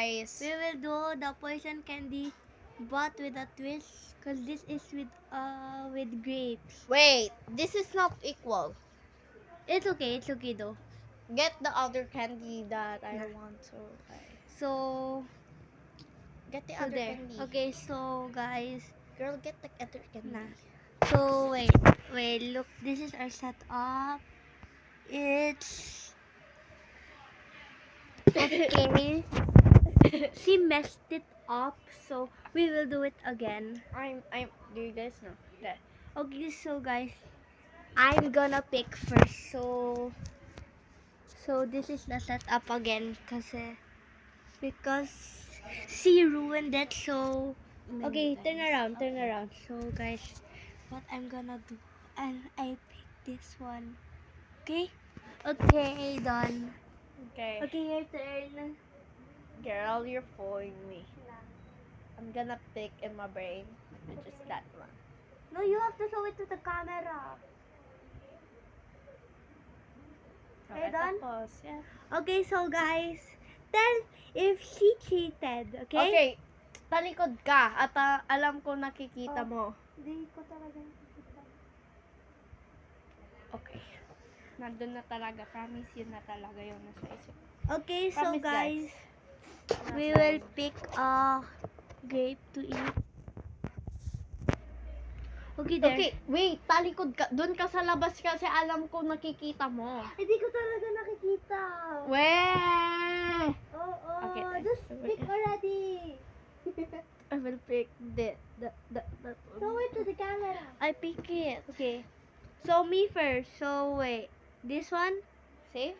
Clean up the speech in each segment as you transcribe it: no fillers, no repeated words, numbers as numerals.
guys. We will do the poison candy, but with a twist, cause this is with grapes. Wait, this is not equal. It's okay though. Get the other candy that I Nah. want to buy. So Get the so other there. candy. Okay, so guys, Girl, get the other candy. nah. So wait, look, this is our setup. It's okay. She messed it up, so we will do it again. Do you guys know that? Okay, so guys, I'm gonna pick first. So this is the setup again, because she ruined it. So okay, turn around. So guys, what I'm gonna do, and I pick this one. Okay, done. Okay. Okay, your turn. Girl, you're fooling me. I'm gonna pick in my brain, which is that one. No, you have to show it to the camera. Okay, done? Tapos, yeah. Okay, so guys, tell if she cheated, okay? Okay, talikod ka at alam ko nakikita Oh. mo. Hindi ko talaga nakikita. Okay. Nandun na talaga. Promise, yun na talaga yung nasa isip. Okay, so Promise, guys, I'm we not will lying. pick a grape to eat. Okay, there. Okay, wait, talikod ka. Doon ka sa labas kasi alam ko nakikita mo. Hindi ko talaga nakikita. Weh! Oo, Okay, just pick already. I will pick that Show it to the camera. I pick it. Okay, so me first. So wait, this one? Safe?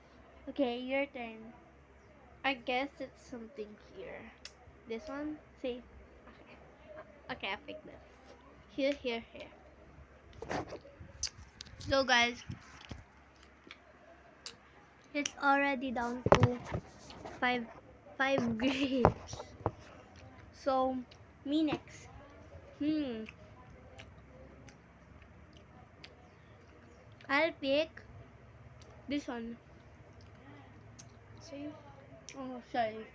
Okay, your turn. I guess it's something here. This one? Say. Okay. Okay, I pick this. Here. So guys, it's already down to five grapes. So me next. I'll pick this one. Safe? Oh, sorry.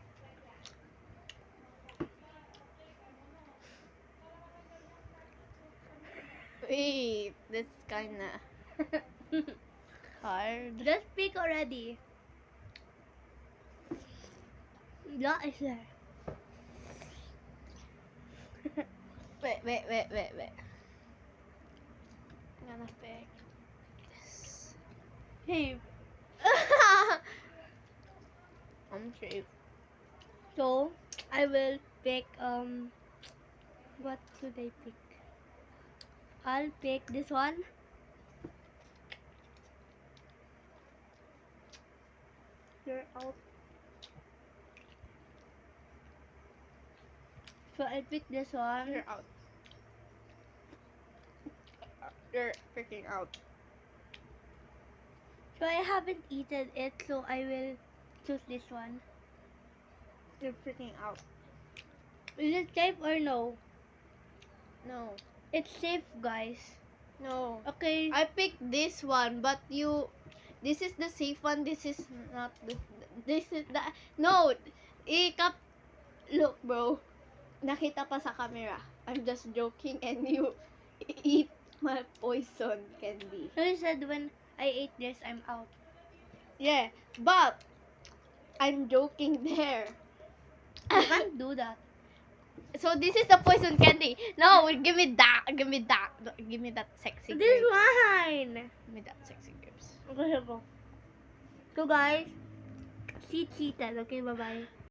Wait, this is kinda hard. Just pick already. That is there. Wait. I'm gonna pick this. Hey. I'm safe. So I will pick what should I pick? I'll pick this one. You're out. So I'll pick this one. You're out. You're freaking out. So I haven't eaten it, so I will choose this one. You're freaking out. Is it safe or no? No. It's safe, guys. No. Okay. I picked this one, but this is the safe one. This is not this is the, no. Look, bro. Nakita pa sa camera. I'm just joking and you eat my poison candy. So you said when I ate this, I'm out. Yeah, but I'm joking there. You can't do that. So this is the poison candy. No, give me that. Give me that sexy This grapes. one. Give me that sexy grapes. Okay, go. So guys, she cheated. Okay, bye-bye.